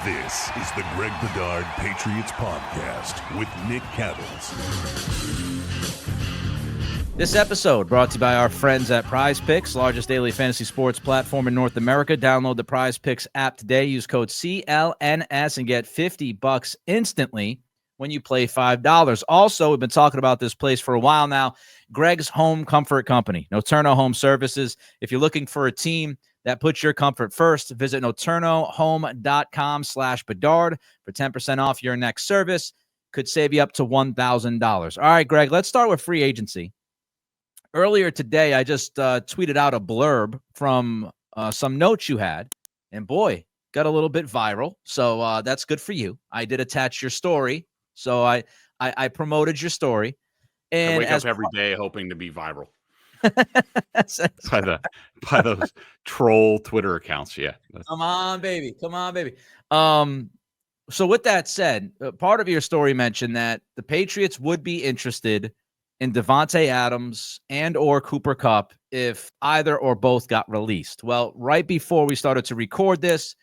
This is the Greg Bedard Patriots Podcast with Nick Cattles. This episode brought to you by our friends at Prize Picks, largest daily fantasy sports platform in North America. Download the Prize Picks app today. Use code CLNS and get $50 instantly when you play $5. Also, we've been talking about this place for a while now, Greg's Home Comfort Company, Noturno Home Services. If you're looking for a team that puts your comfort first, visit noturnohome.com/Bedard for 10% off your next service. Could save you up to $1,000. All right, Greg, let's start with free agency. Earlier today, I just tweeted out a blurb from some notes you had, and boy, got a little bit viral. So that's good for you. I did attach your story, so I promoted your story. And I wake up every day hoping to be viral by those troll Twitter accounts. Yeah, come on, baby. So with that said, part of your story mentioned that the Patriots would be interested in Davante Adams and or Cooper Kupp if either or both got released. Well, right before we started to record this,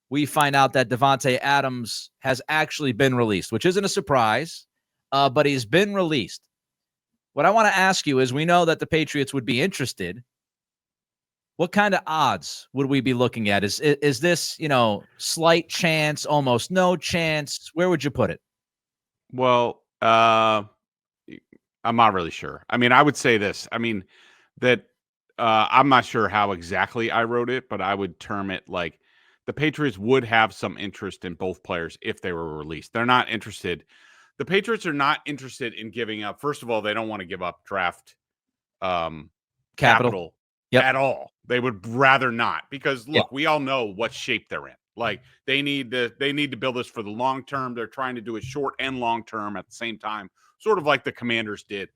we find out that Davante Adams has actually been released, which isn't a surprise, but he's been released. What I want to ask you is, we know that the Patriots would be interested. What kind of odds would we be looking at? Is this, slight chance, almost no chance? Where would you put it? Well, I'm not really sure. I mean, I would say this. I mean, that I'm not sure how exactly I wrote it, but I would term it like the Patriots would have some interest in both players if they were released. They're not interested. The Patriots are not interested in giving up. First of all, they don't want to give up draft capital at all. They would rather not, because look, we all know what shape they're in. Like they need to build this for the long term. They're trying to do it short and long term at the same time, sort of like the Commanders did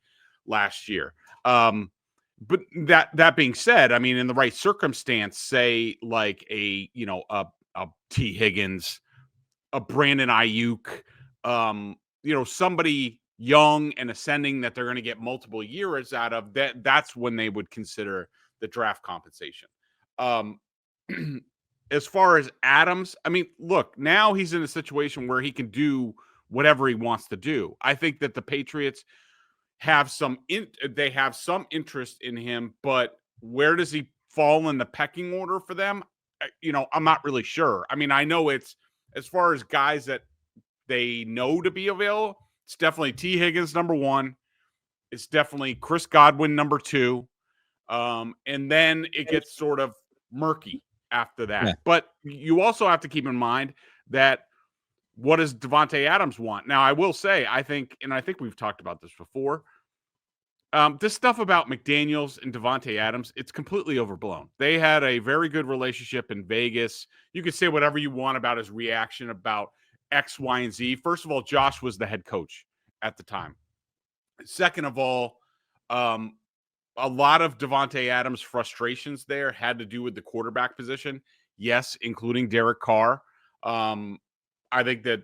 last year. But that being said, I mean, in the right circumstance, say like a T. Higgins, a Brandon Aiyuk, somebody young and ascending that they're going to get multiple years out of, that's when they would consider the draft compensation. As far as Adams, I mean, look, now he's in a situation where he can do whatever he wants to do. I think that the Patriots have some interest in him, but where does he fall in the pecking order for them? I'm not really sure. I mean, I know it's, as far as guys that they know to be available, it's definitely T. Higgins number 1. It's definitely Chris Godwin number 2. And then it gets sort of murky after that. Yeah. But you also have to keep in mind that what does Davante Adams want? Now, I will say, I think we've talked about this before. This stuff about McDaniels and Davante Adams, it's completely overblown. They had a very good relationship in Vegas. You could say whatever you want about his reaction about X, Y, and Z. First of all, Josh was the head coach at the time. Second of all, a lot of Davante Adams' frustrations there had to do with the quarterback position. Yes, including Derek Carr. I think that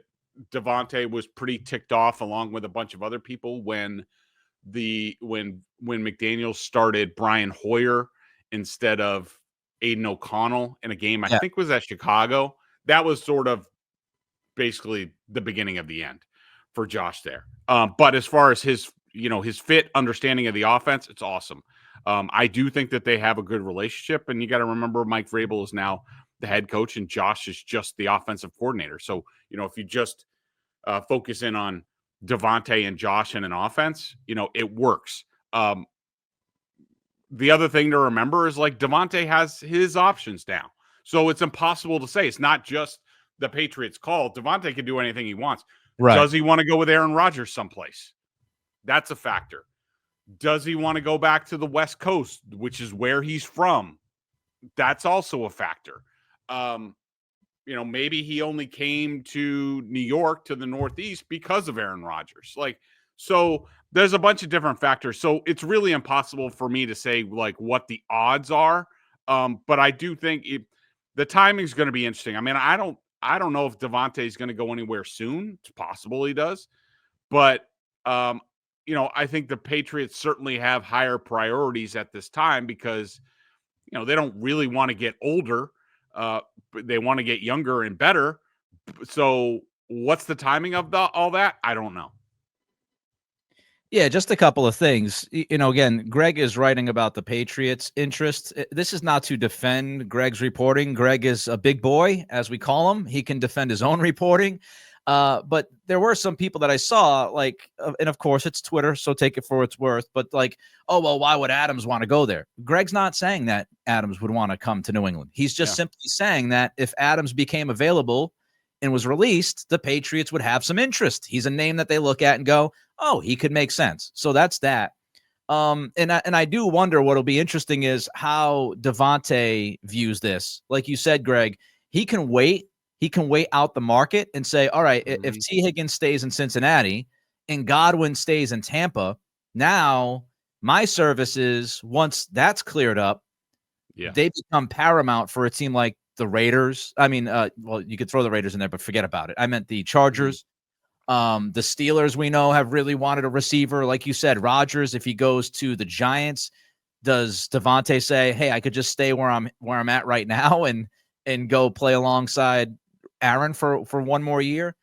Davante was pretty ticked off, along with a bunch of other people, when McDaniels started Brian Hoyer instead of Aiden O'Connell in a game I think was at Chicago. That was sort of basically the beginning of the end for Josh there. But as far as his fit, understanding of the offense, it's awesome. I do think that they have a good relationship, and you got to remember Mike Vrabel is now the head coach and Josh is just the offensive coordinator. So, if you just focus in on Davante and Josh in an offense, it works. The other thing to remember is like Davante has his options now. So it's impossible to say. It's not just the Patriots' call. Davante can do anything he wants. Right. Does he want to go with Aaron Rodgers someplace? That's a factor. Does he want to go back to the West Coast, which is where he's from? That's also a factor. Maybe he only came to New York, to the Northeast, because of Aaron Rodgers. So there's a bunch of different factors. So it's really impossible for me to say like what the odds are. But I do think the timing is going to be interesting. I mean, I don't know if Davante is going to go anywhere soon. It's possible he does, but I think the Patriots certainly have higher priorities at this time because they don't really want to get older. They want to get younger and better, So what's the timing of all that? I don't know. Yeah, just a couple of things. Again, Greg is writing about the Patriots' interest. This is not to defend Greg's reporting. Greg is a big boy, as we call him. He can defend his own reporting. But there were some people that I saw, and of course it's Twitter, so take it for its worth. But oh, well, why would Adams want to go there? Greg's not saying that Adams would want to come to New England. He's just simply saying that if Adams became available and was released, the Patriots would have some interest. He's a name that they look at and go, oh, he could make sense. So that's that. And I do wonder what'll be interesting is how Davante views this. Like you said, Greg, he can wait. He can wait out the market and say, all right, if T. Higgins stays in Cincinnati and Godwin stays in Tampa, now my services, once that's cleared up, they become paramount for a team like the Raiders. I mean, well, you could throw the Raiders in there, but forget about it. I meant the Chargers. The Steelers, we know, have really wanted a receiver. Like you said, Rodgers, if he goes to the Giants, does Davante say, hey, I could just stay where I'm at right now and go play alongside Aaron for one more year?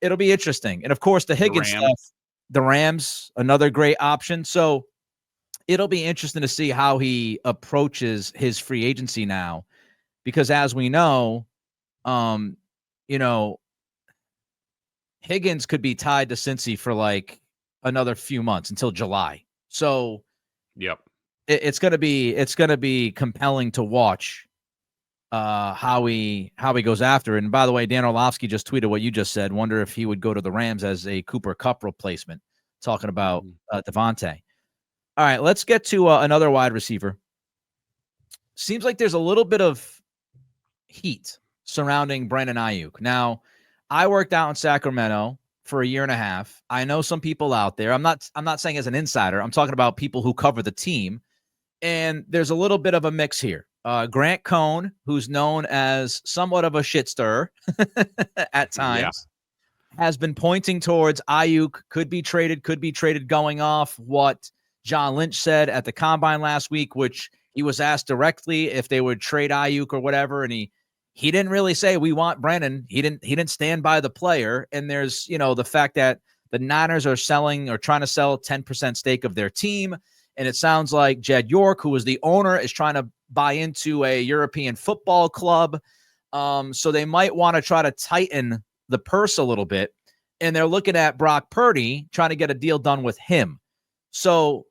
It'll be interesting. And of course, the Higgins stuff, the Rams, another great option. So it'll be interesting to see how he approaches his free agency now, because as we know, Higgins could be tied to Cincy for another few months until July. So it's going to be compelling to watch how he goes after it. And by the way, Dan Orlovsky just tweeted what you just said. Wonder if he would go to the Rams as a Cooper Kupp replacement, talking about Davante. All right, let's get to another wide receiver. Seems like there's a little bit of heat surrounding Brandon Aiyuk. Now, I worked out in Sacramento for a year and a half. I know some people out there. I'm not saying as an insider. I'm talking about people who cover the team. And there's a little bit of a mix here. Grant Cohn, who's known as somewhat of a shit stirrer at times, has been pointing towards Aiyuk could be traded going off what John Lynch said at the Combine last week, which he was asked directly if they would trade Aiyuk or whatever, and he didn't really say we want Brandon. He didn't stand by the player. And there's, the fact that the Niners are selling or trying to sell 10% stake of their team. And it sounds like Jed York, who is the owner, is trying to buy into a European football club. So they might want to try to tighten the purse a little bit. And they're looking at Brock Purdy, trying to get a deal done with him. So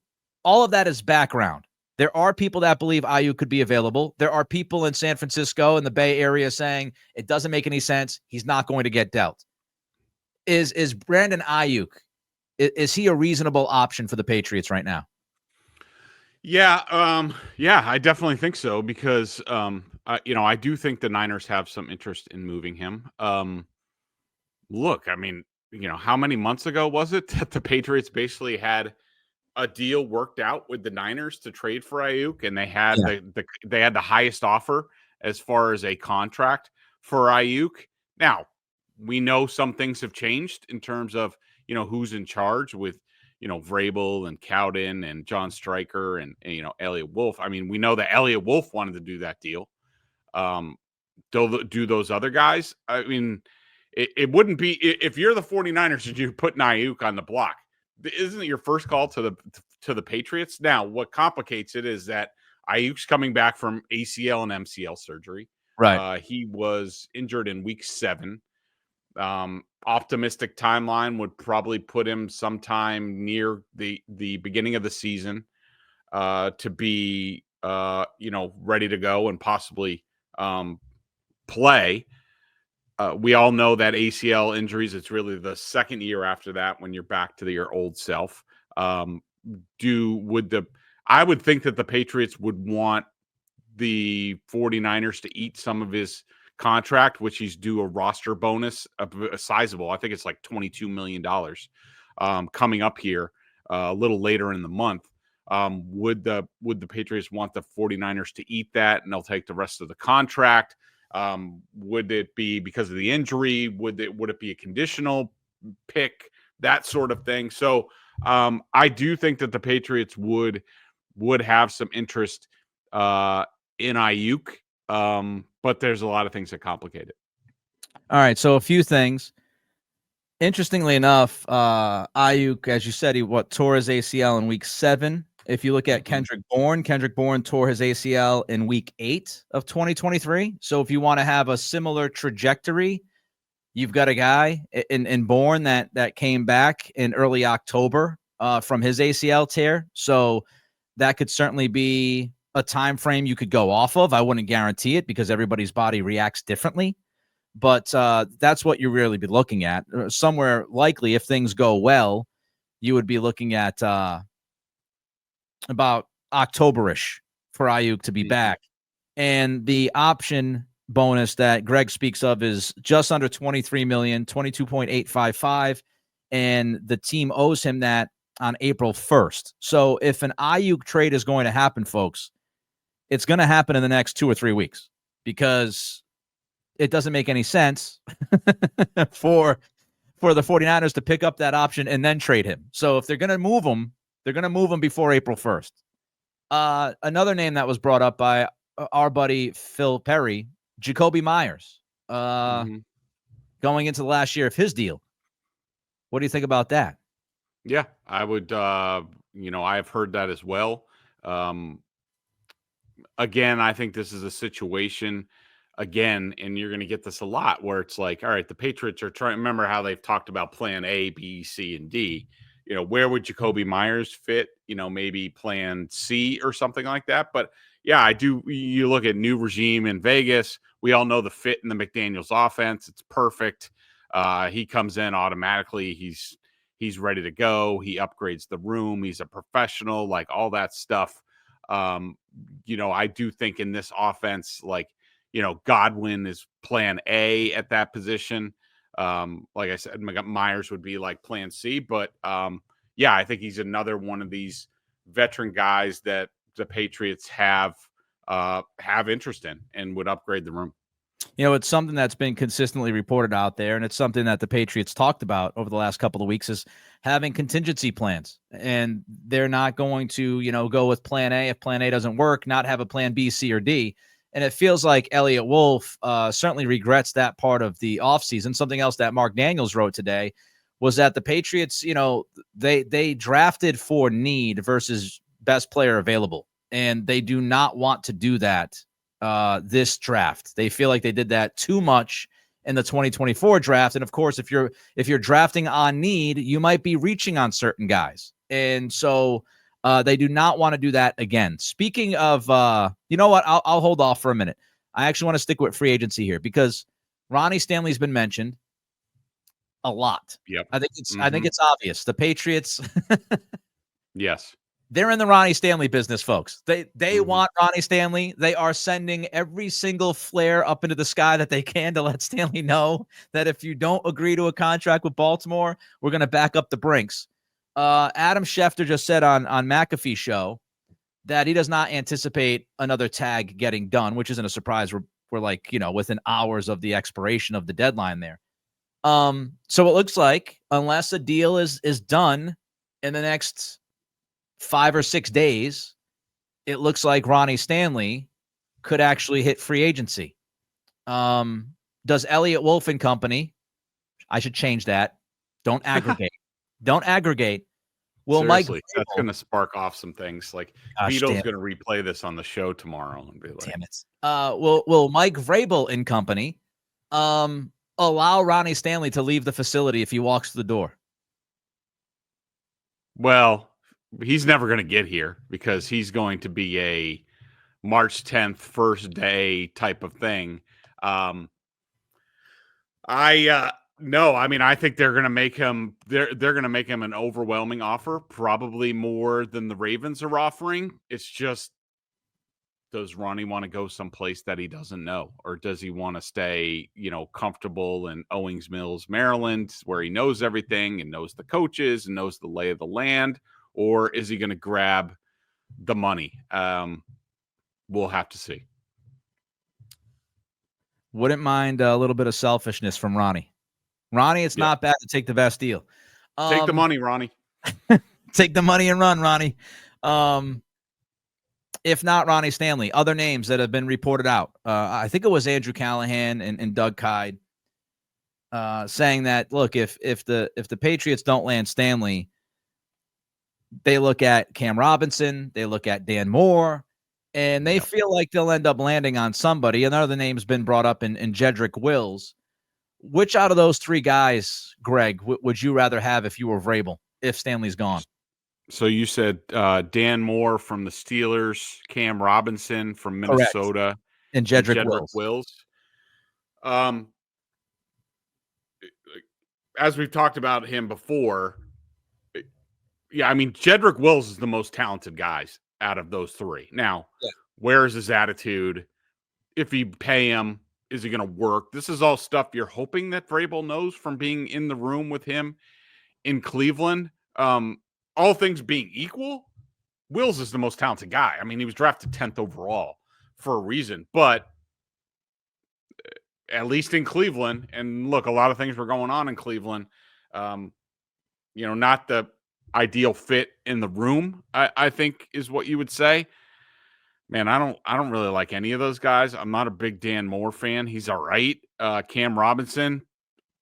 all of that is background. There are people that believe Aiyuk could be available. There are people in San Francisco and the Bay Area saying it doesn't make any sense. He's not going to get dealt. Is Brandon Aiyuk, is he a reasonable option for the Patriots right now? Yeah, I definitely think so because I do think the Niners have some interest in moving him. Look, I mean, how many months ago was it that the Patriots basically had a deal worked out with the Niners to trade for Aiyuk, and they had they had the highest offer as far as a contract for Aiyuk. Now, we know some things have changed in terms of, who's in charge with, Vrabel and Cowden and John Stryker and Elliot Wolf. I mean, we know that Elliot Wolf wanted to do that deal. Do those other guys? I mean, it wouldn't be, if you're the 49ers and you're putting Aiyuk on the block, isn't it your first call to the Patriots? Now, what complicates it is that Aiyuk's coming back from ACL and MCL surgery. Right. He was injured in week 7. Optimistic timeline would probably put him sometime near the beginning of the season to be ready to go and possibly play. We all know that ACL injuries, it's really the second year after that when you're back to your old self. I would think that the Patriots would want the 49ers to eat some of his contract, which he's due a roster bonus, a sizable, I think it's like $22 million coming up here a little later in the month. Would the Patriots want the 49ers to eat that and they'll take the rest of the contract? Would it be because of the injury? Would it be a conditional pick? That sort of thing. So I do think that the Patriots would have some interest in Aiyuk, but there's a lot of things that complicate it. All right, so a few things. Interestingly enough, Aiyuk, as you said, he tore his ACL in week 7. If you look at Kendrick Bourne tore his ACL in week 8 of 2023. So if you want to have a similar trajectory, you've got a guy in Bourne that came back in early October from his ACL tear. So that could certainly be a time frame you could go off of. I wouldn't guarantee it because everybody's body reacts differently. But that's what you really be looking at. Somewhere likely, if things go well, you would be looking at about October-ish for Aiyuk to be back. And the option bonus that Greg speaks of is just under $23 million, 22.855, and the team owes him that on April 1st. So if an Aiyuk trade is going to happen, folks, it's going to happen in the next 2 or 3 weeks because it doesn't make any sense for the 49ers to pick up that option and then trade him. So if they're going to move him, they're going to move him before April 1st. Another name that was brought up by our buddy Phil Perry, Jakobi Meyers, going into the last year of his deal. What do you think about that? Yeah, I would, I've heard that as well. Again, I think this is a situation again, and you're going to get this a lot where it's like, all right, the Patriots are trying. Remember how they've talked about plan A, B, C, and D. Where would Jakobi Meyers fit? Maybe plan C or something like that. But yeah, I do. You look at new regime in Vegas. We all know the fit in the McDaniels offense. It's perfect. He comes in automatically. He's ready to go. He upgrades the room. He's a professional, like all that stuff. I do think in this offense, like, Godwin is plan A at that position. Like I said, Meyers would be like plan C, but yeah, I think he's another one of these veteran guys that the Patriots have interest in and would upgrade the room. It's something that's been consistently reported out there, and it's something that the Patriots talked about over the last couple of weeks is having contingency plans. And they're not going to, go with plan A if plan A doesn't work, not have a plan B, C, or D. And it feels like Elliott Wolf certainly regrets that part of the offseason. Something else that Mark Daniels wrote today was that the Patriots, they drafted for need versus best player available. And they do not want to do that this draft. They feel like they did that too much in the 2024 draft. And of course, if you're drafting on need, you might be reaching on certain guys. And so they do not want to do that again. Speaking of, you know what? I'll hold off for a minute. I actually want to stick with free agency here because Ronnie Stanley's been mentioned a lot. Yep. I think it's obvious. The Patriots. Yes. They're in the Ronnie Stanley business, folks. They want Ronnie Stanley. They are sending every single flare up into the sky that they can to let Stanley know that if you don't agree to a contract with Baltimore, we're going to back up the Brinks. Adam Schefter just said on McAfee's show that he does not anticipate another tag getting done, which isn't a surprise. We're like, within hours of the expiration of the deadline there. So it looks like unless a deal is done in the next 5 or 6 days, it looks like Ronnie Stanley could actually hit free agency. Does Elliott Wolf and Company, I should change that. Don't aggregate. Don't aggregate. Will Seriously, Mike that's going to spark off some things. Like Vito's going to replay this on the show tomorrow and be like, damn it. Will Mike Vrabel and Company allow Ronnie Stanley to leave the facility if he walks to the door? Well, he's never going to get here because he's going to be a March 10th first day type of thing. No, I mean, I think they're going to make him. They're going to make him an overwhelming offer, probably more than the Ravens are offering. It's just, does Ronnie want to go someplace that he doesn't know, or does he want to stay, comfortable in Owings Mills, Maryland, where he knows everything and knows the coaches and knows the lay of the land, or is he going to grab the money? We'll have to see. Wouldn't mind a little bit of selfishness from Ronnie. Ronnie, it's not bad to take the best deal. Take the money, Ronnie. Take the money and run, Ronnie. If not Ronnie Stanley, other names that have been reported out. I think it was Andrew Callahan and Doug Kyde saying that, look, if the Patriots don't land Stanley, they look at Cam Robinson, they look at Dan Moore, and they feel like they'll end up landing on somebody. Another name's been brought up in Jedrick Wills. Which out of those three guys, Greg, would you rather have if you were Vrabel, if Stanley's gone? So you said Dan Moore from the Steelers, Cam Robinson from Minnesota, and Jedrick Wills. As we've talked about him before, yeah, I mean, Jedrick Wills is the most talented guys out of those three. Now, where is his attitude? If you pay him, is he going to work? This is all stuff you're hoping that Vrabel knows from being in the room with him in Cleveland. All things being equal, Wills is the most talented guy. I mean, he was drafted 10th overall for a reason, but at least in Cleveland, and look, a lot of things were going on in Cleveland. Not the ideal fit in the room, I think is what you would say. Man, I don't really like any of those guys. I'm not a big Dan Moore fan. He's all right. Cam Robinson,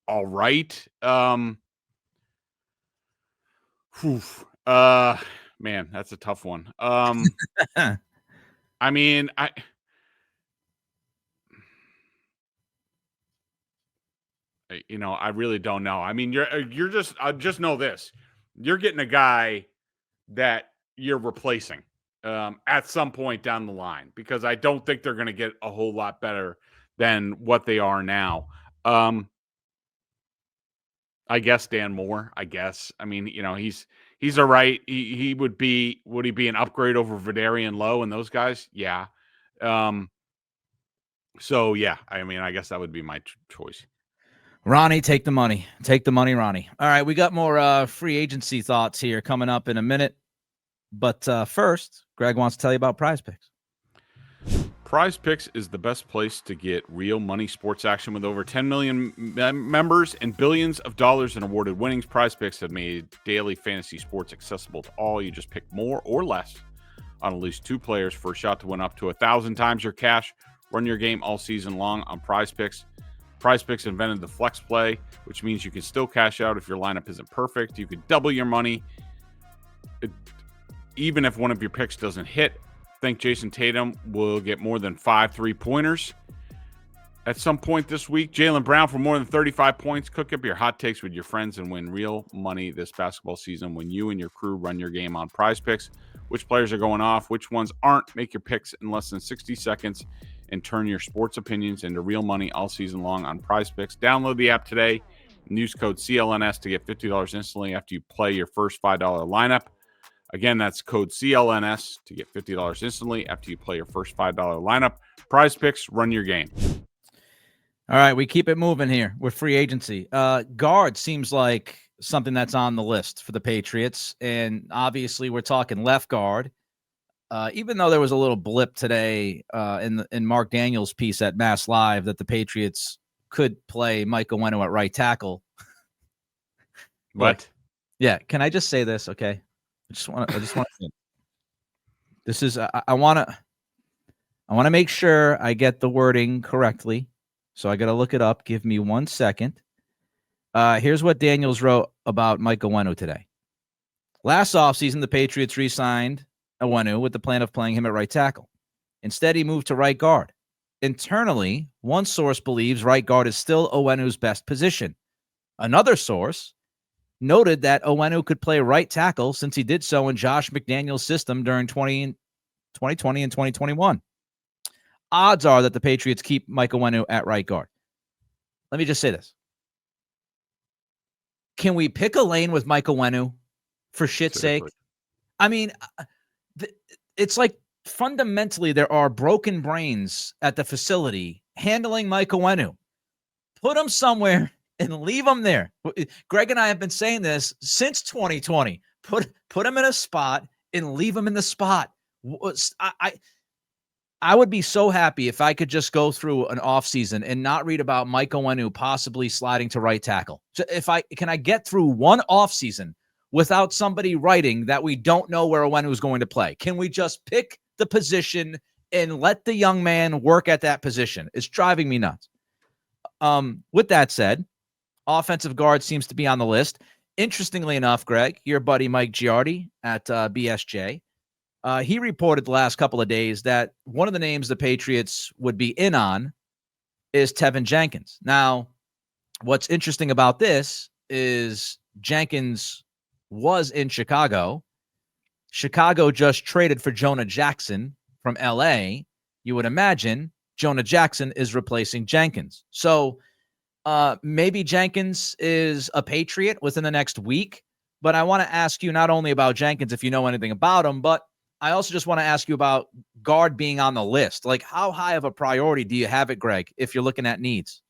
all right. Man, that's a tough one. I mean, I really don't know. I mean, you're just know this. You're getting a guy that you're replacing at some point down the line, because I don't think they're going to get a whole lot better than what they are now. I guess Dan Moore, I guess. I mean, he's all right. Would he be an upgrade over Bedard Lowe and those guys? Yeah. So yeah, I mean, I guess that would be my choice. Ronnie, take the money. Take the money, Ronnie. All right, we got more free agency thoughts here coming up in a minute. But first, Greg wants to tell you about Prize Picks. Prize Picks is the best place to get real money sports action. With over 10 million members and billions of dollars in awarded winnings, Prize Picks have made daily fantasy sports accessible to all. You just pick more or less on at least two players for a shot to win up to 1,000 times your cash. Run your game all season long on Prize Picks. Prize Picks invented the flex play, which means you can still cash out if your lineup isn't perfect. You could double your money even if one of your picks doesn't hit. Think Jason Tatum will get more than 5 3-pointers at some point this week. Jaylen Brown for more than 35 points. Cook up your hot takes with your friends and win real money this basketball season when you and your crew run your game on Prize Picks. Which players are going off, which ones aren't. Make your picks in less than 60 seconds and turn your sports opinions into real money all season long on Prize Picks. Download the app today and use code CLNS to get $50 instantly after you play your first $5 lineup. Again, that's code CLNS to get $50 instantly after you play your first $5 lineup. Prize Picks, run your game. All right, we keep it moving here with free agency. Guard seems like something that's on the list for the Patriots, and obviously we're talking left guard. Even though there was a little blip today in Mark Daniels' piece at Mass Live that the Patriots could play Mike Onwenu at right tackle. What? Yeah, can I just say this? Okay, I just want to. This is I want to make sure I get the wording correctly, so I got to look it up. Give me 1 second. Here's what Daniels wrote about Mike Onwenu today. Last offseason, the Patriots re-signed Onwenu with the plan of playing him at right tackle. Instead, he moved to right guard. Internally, one source believes right guard is still Onwenu's best position. Another source noted that Onwenu could play right tackle since he did so in Josh McDaniels' system during 2020 and 2021. Odds are that the Patriots keep Mike Onwenu at right guard. Let me just say this. Can we pick a lane with Mike Onwenu for shit's sake? I mean, it's like fundamentally there are broken brains at the facility handling Mike Onwenu. Put him somewhere and leave him there. Greg and I have been saying this since 2020. Put him in a spot and leave him in the spot. I would be so happy if I could just go through an offseason and not read about Mike Onwenu possibly sliding to right tackle. So can I get through one offseason without somebody writing that we don't know where Onwenu is going to play? Can we just pick the position and let the young man work at that position? It's driving me nuts. With that said, offensive guard seems to be on the list. Interestingly enough, Greg, your buddy Mike Giardi at BSJ, he reported the last couple of days that one of the names the Patriots would be in on is Tevin Jenkins. Now, what's interesting about this is Jenkins was in Chicago. Chicago just traded for Jonah Jackson from LA. You would imagine Jonah Jackson is replacing Jenkins. So maybe Jenkins is a Patriot within the next week. But I want to ask you not only about Jenkins, if you know anything about him, but I also just want to ask you about guard being on the list. Like, how high of a priority do you have it, Greg, if you're looking at needs?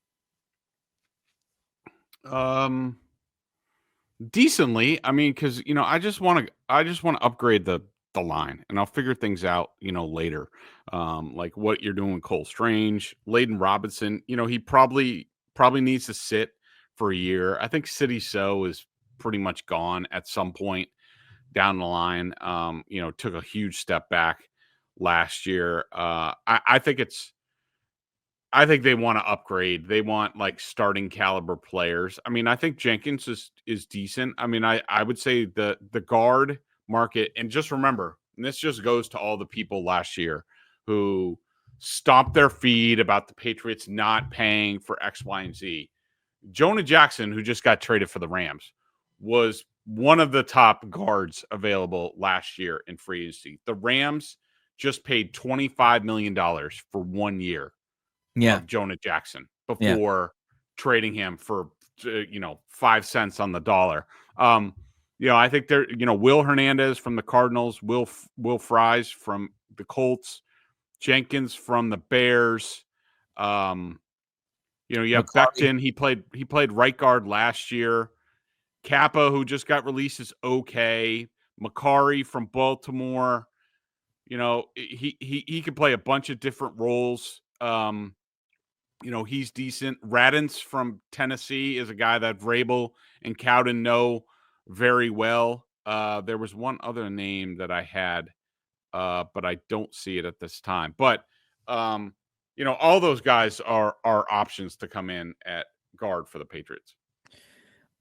Decently. I mean, because I just want to upgrade the line, and I'll figure things out, later. Like what you're doing with Cole Strange, Layden Robinson. He probably needs to sit for a year. I think City So is pretty much gone at some point down the line. Took a huge step back last year. I think they want to upgrade. They want like starting caliber players. I mean, I think Jenkins is decent. I mean, I would say the guard market, and just remember, and this just goes to all the people last year who stomped their feet about the Patriots not paying for X, Y, and Z. Jonah Jackson, who just got traded for the Rams, was one of the top guards available last year in free agency. The Rams just paid $25 million for 1 year. Of Jonah Jackson before trading him for 5 cents on the dollar. I think there, Will Hernandez from the Cardinals, Will Fries from the Colts, Jenkins from the Bears. You have Becton. He played right guard last year. Kappa, who just got released, is okay. Makari from Baltimore. He could play a bunch of different roles. He's decent. Radins from Tennessee is a guy that Vrabel and Cowden know very well. There was one other name that I had, but I don't see it at this time. But, all those guys are options to come in at guard for the Patriots.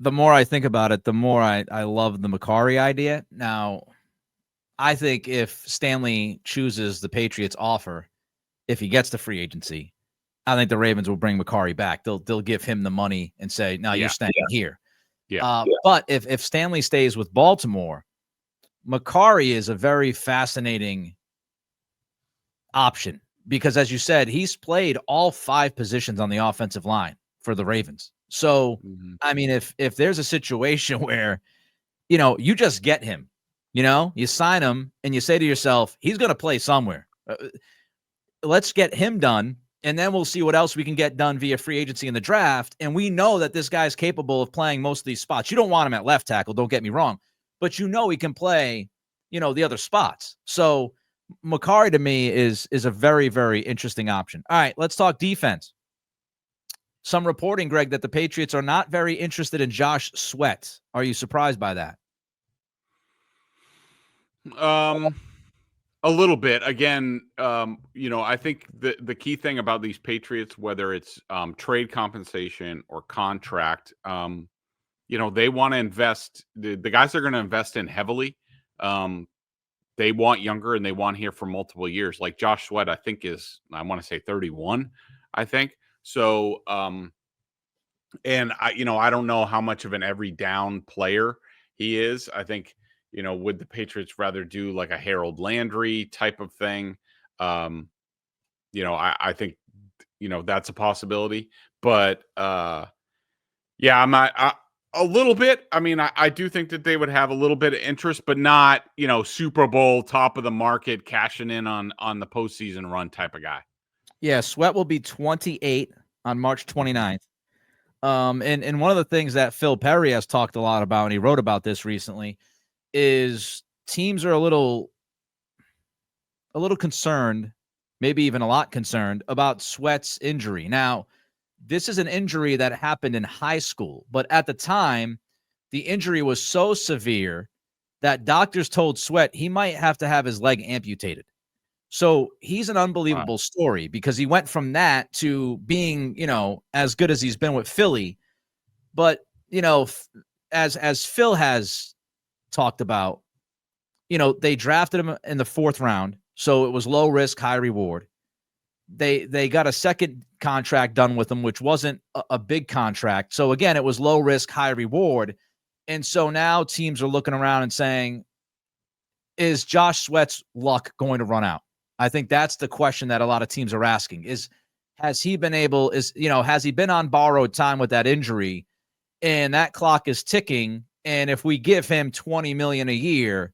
The more I think about it, the more I love the Makari idea. Now, I think if Stanley chooses the Patriots offer, if he gets the free agency, I think the Ravens will bring Makari back. They'll give him the money and say, "No, you're staying here." But if Stanley stays with Baltimore, Makari is a very fascinating option because, as you said, he's played all 5 positions on the offensive line for the Ravens. So, I mean, if there's a situation where, you just get him, you sign him and you say to yourself, he's going to play somewhere. Let's get him done. And then we'll see what else we can get done via free agency in the draft. And we know that this guy's capable of playing most of these spots. You don't want him at left tackle, don't get me wrong. But he can play, the other spots. So Makari to me is a very, very interesting option. All right, let's talk defense. Some reporting, Greg, that the Patriots are not very interested in Josh Sweat. Are you surprised by that? A little bit. Again, I think the key thing about these Patriots, whether it's trade compensation or contract, they want to invest. The guys they're going to invest in heavily. They want younger and they want here for multiple years. Like Josh Sweat, I think I want to say 31. I think so. And I don't know how much of an every down player he is. I think. Would the Patriots rather do like a Harold Landry type of thing? I think, that's a possibility. But, I'm not a little bit. I mean, I do think that they would have a little bit of interest, but not, Super Bowl, top of the market, cashing in on the postseason run type of guy. Yeah, Sweat will be 28 on March 29th. And one of the things that Phil Perry has talked a lot about, and he wrote about this recently, is teams are a little concerned, maybe even a lot concerned about Sweat's injury. Now, this is an injury that happened in high school, but at the time, the injury was so severe that doctors told Sweat he might have to have his leg amputated. So he's an unbelievable story because he went from that to being, as good as he's been with Philly. But, as Phil has talked about, they drafted him in the 4th round, so it was low risk, high reward. They got a second contract done with him, which wasn't a big contract. So again, it was low risk, high reward. And so now teams are looking around and saying, is Josh Sweat's luck going to run out? I think that's the question that a lot of teams are asking has he been on borrowed time with that injury, and that clock is ticking. And if we give him $20 million a year,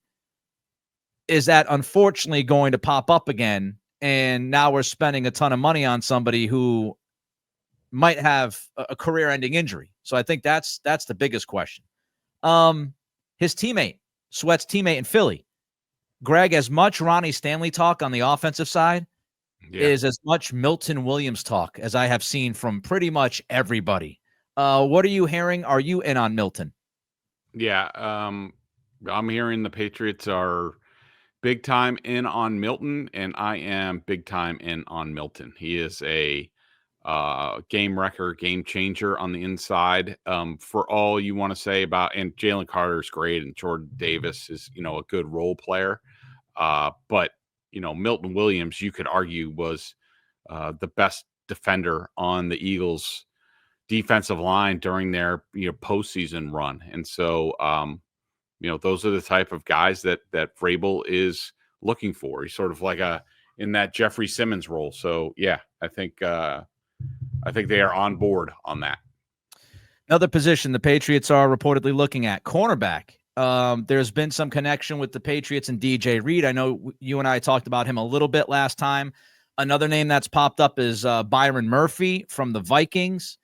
is that unfortunately going to pop up again? And now we're spending a ton of money on somebody who might have a career-ending injury. So I think that's the biggest question. His teammate, Sweat's teammate in Philly, Greg, as much Ronnie Stanley talk on the offensive side is as much Milton Williams talk as I have seen from pretty much everybody. What are you hearing? Are you in on Milton? Yeah, I'm hearing the Patriots are big time in on Milton, and I am big time in on Milton. He is a game wrecker, game changer on the inside. For all you want to say about, and Jalen Carter is great, and Jordan Davis is, a good role player. But, Milton Williams, you could argue, was the best defender on the Eagles defensive line during their, postseason run. And so, those are the type of guys that Vrabel is looking for. He's sort of like in that Jeffrey Simmons role. So yeah, I think they are on board on that. Another position the Patriots are reportedly looking at, cornerback. There's been some connection with the Patriots and DJ Reed. I know you and I talked about him a little bit last time. Another name that's popped up is Byron Murphy from the Vikings.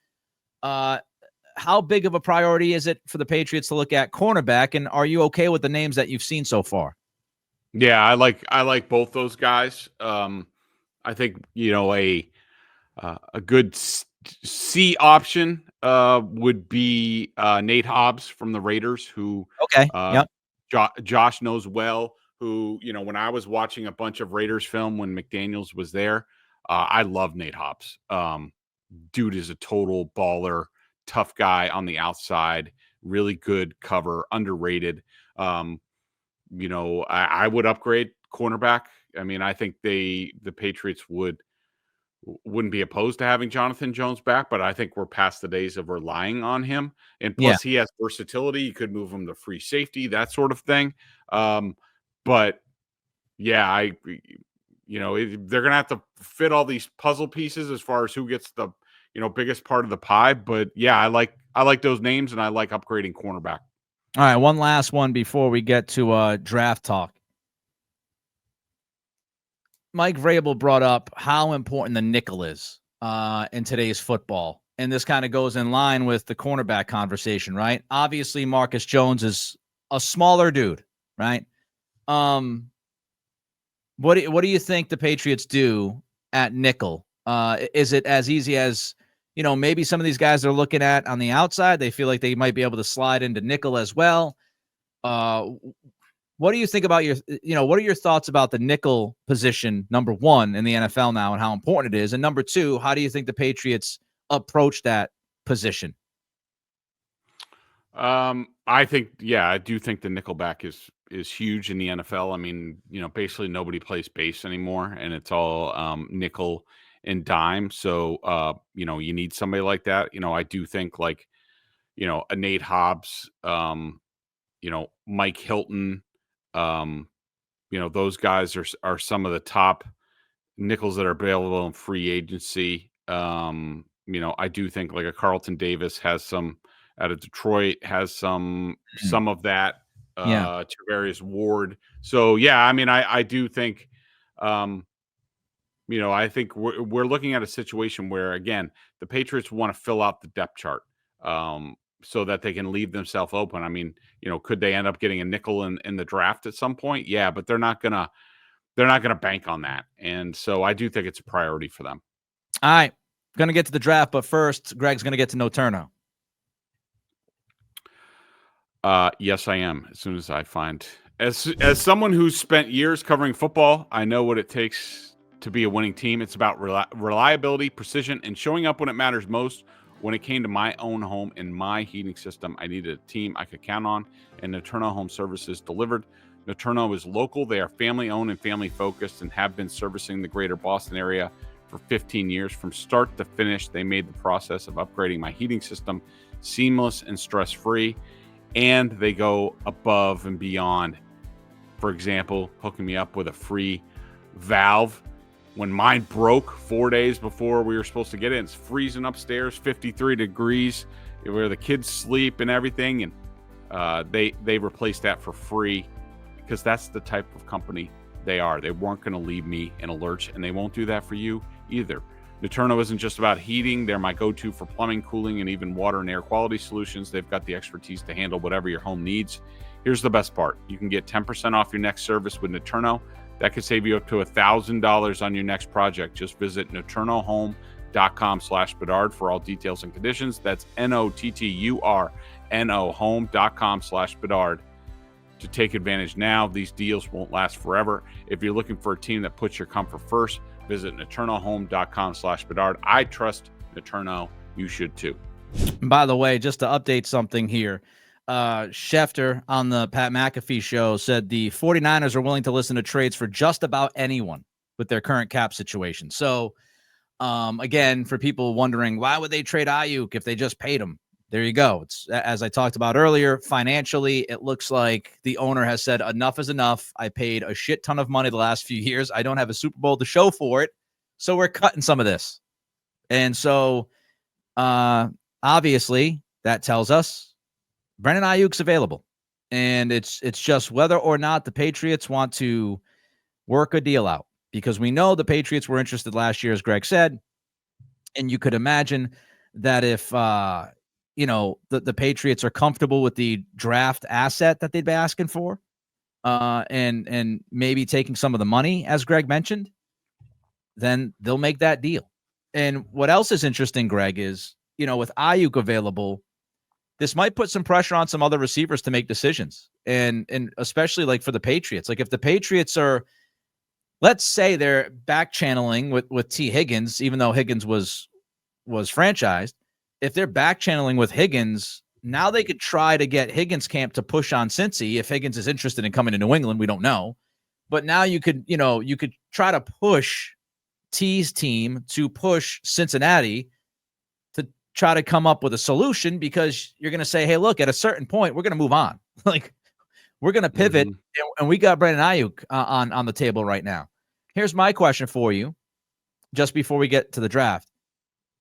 How big of a priority is it for the Patriots to look at cornerback? And are you okay with the names that you've seen so far? Yeah, I like both those guys. I think, a good C option would be Nate Hobbs from the Raiders, who Josh knows well, who, when I was watching a bunch of Raiders film when McDaniels was there, I love Nate Hobbs. Dude is a total baller, tough guy on the outside, really good cover, underrated. I would upgrade cornerback. I mean, I think the Patriots wouldn't be opposed to having Jonathan Jones back, but I think we're past the days of relying on him. And plus he has versatility. You could move him to free safety, that sort of thing. But yeah, they're going to have to fit all these puzzle pieces as far as who gets the, biggest part of the pie. But yeah, I like those names, and I like upgrading cornerback. All right, one last one before we get to draft talk. Mike Vrabel brought up how important the nickel is in today's football. And this kind of goes in line with the cornerback conversation, right? Obviously, Marcus Jones is a smaller dude, right? What do you think the Patriots do at nickel? Is it as easy as, maybe some of these guys they're looking at on the outside, they feel like they might be able to slide into nickel as well? What do you think about what are your thoughts about the nickel position, number one, in the NFL now, and how important it is? And number two, how do you think the Patriots approach that position? I do think the nickelback is huge in the NFL. I mean, basically nobody plays base anymore, and it's all nickel and dime. So, you need somebody like that. I do think a Nate Hobbs, Mike Hilton, those guys are some of the top nickels that are available in free agency. I do think like a Carlton Davis has some out of Detroit, has some of that, Tavarius Ward. So yeah, I mean, I do think, I think we're looking at a situation where, again, the Patriots want to fill out the depth chart, so that they can leave themselves open. I mean, could they end up getting a nickel in the draft at some point? Yeah, but they're not gonna bank on that. And so I do think it's a priority for them. All right, gonna get to the draft, but first, Greg's gonna get to know Turno. Yes, I am. As soon as I find, as someone who's spent years covering football, I know what it takes to be a winning team. It's about reliability, precision, and showing up when it matters most. When it came to my own home and my heating system, I needed a team I could count on, and Naterno Home Services delivered. Naterno is local. They are family-owned and family-focused and have been servicing the greater Boston area for 15 years. From start to finish, they made the process of upgrading my heating system seamless and stress-free, and they go above and beyond. For example, hooking me up with a free valve. When mine broke 4 days before we were supposed to get it, it's freezing upstairs, 53 degrees, where the kids sleep and everything, and they replaced that for free because that's the type of company they are. They weren't going to leave me in a lurch, and they won't do that for you either. Naterno isn't just about heating. They're my go-to for plumbing, cooling, and even water and air quality solutions. They've got the expertise to handle whatever your home needs. Here's the best part. You can get 10% off your next service with Naterno. That could save you up to $1,000 on your next project. Just visit naternohome.com/Bedard for all details and conditions. That's NOTTURNO home.com/Bedard to take advantage now. These deals won't last forever. If you're looking for a team that puts your comfort first, visit naternohome.com/Bedard. I trust Naterno. You should too. By the way, just to update something here, Schefter on the Pat McAfee show said the 49ers are willing to listen to trades for just about anyone with their current cap situation. So, again, for people wondering, why would they trade Aiyuk if they just paid him? There you go. It's, as I talked about earlier, financially, it looks like the owner has said enough is enough. I paid a shit ton of money the last few years. I don't have a Super Bowl to show for it. So we're cutting some of this. And so, obviously, that tells us Brandon Aiyuk's available. And it's just whether or not the Patriots want to work a deal out. Because we know the Patriots were interested last year, as Greg said. And you could imagine that if, the Patriots are comfortable with the draft asset that they'd be asking for, and maybe taking some of the money, as Greg mentioned, then they'll make that deal. And what else is interesting, Greg, is, with Aiyuk available, this might put some pressure on some other receivers to make decisions. And especially like for the Patriots, like if the Patriots are, let's say they're back channeling with T. Higgins, even though Higgins was franchised, if they're back channeling with Higgins, now they could try to get Higgins camp to push on Cincy. If Higgins is interested in coming to New England, we don't know. But now you could try to push T's team to push Cincinnati to try to come up with a solution, because you're going to say, hey, look, at a certain point, we're going to move on. Like, we're going to pivot, and we got Brandon Aiyuk on the table right now. Here's my question for you, just before we get to the draft.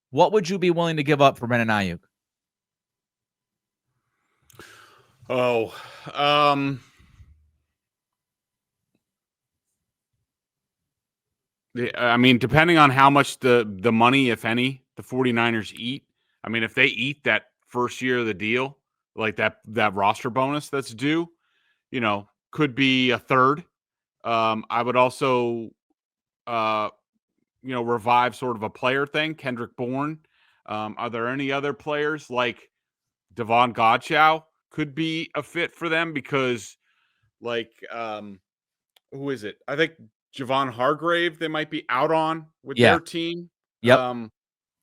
What would you be willing to give up for Brandon Aiyuk? I mean, depending on how much the money, if any, the 49ers eat. I mean, if they eat that first year of the deal, like that roster bonus that's due, could be a third. I would also, revive sort of a player thing. Kendrick Bourne. Are there any other players like Devon Godchow could be a fit for them? Because who is it? I think Javon Hargrave, they might be out on with their team. Yep.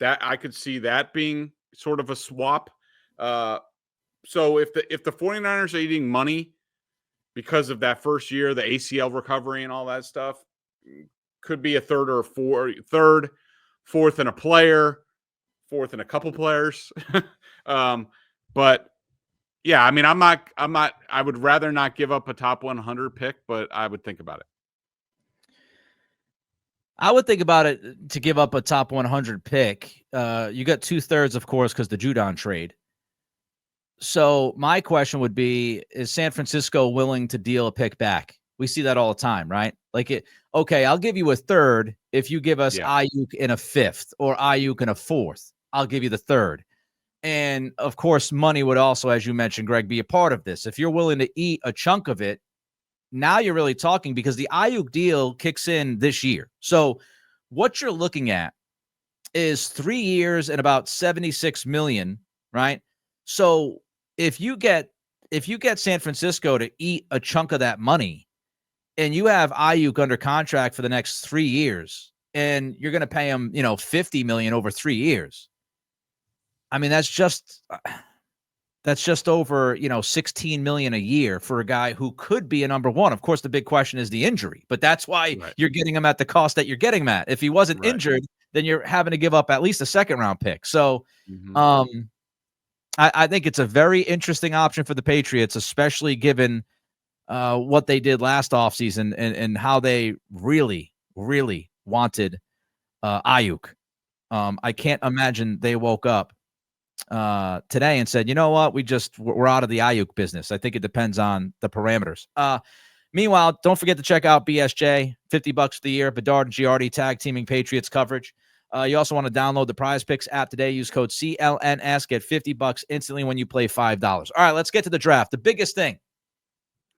That I could see that being sort of a swap. So if the 49ers are eating money because of that first year, the ACL recovery and all that stuff, could be a third or fourth and a player, fourth and a couple players. But yeah, I mean, I would rather not give up a top 100 pick, but I would think about it. I would think about it to give up a top 100 pick. You got 2/3, of course, because the Judon trade. So my question would be, is San Francisco willing to deal a pick back? We see that all the time, right? Okay, I'll give you a third if you give us Aiyuk in a fifth or Aiyuk in a fourth. I'll give you the third. And, of course, money would also, as you mentioned, Greg, be a part of this. If you're willing to eat a chunk of it, now you're really talking, because the Aiyuk deal kicks in this year. So what you're looking at is 3 years and about $76 million, right? So if you get San Francisco to eat a chunk of that money, and you have Aiyuk under contract for the next 3 years, and you're going to pay him, $50 million over 3 years, I mean, that's just over, $16 million a year for a guy who could be a number one. Of course, the big question is the injury, but that's why you're getting him at the cost that you're getting him at. If he wasn't injured, then you're having to give up at least a second round pick. So, I think it's a very interesting option for the Patriots, especially given what they did last offseason and how they really, really wanted Aiyuk. I can't imagine they woke up today and said, you know what, we're out of the Aiyuk business. I think it depends on the parameters. Meanwhile, don't forget to check out BSJ, $50 for the year, Bedard and Giardi tag teaming Patriots coverage. You also want to download the Prize Picks app today. Use code CLNS, get $50 instantly when you play $5. All right, let's get to the draft. The biggest thing,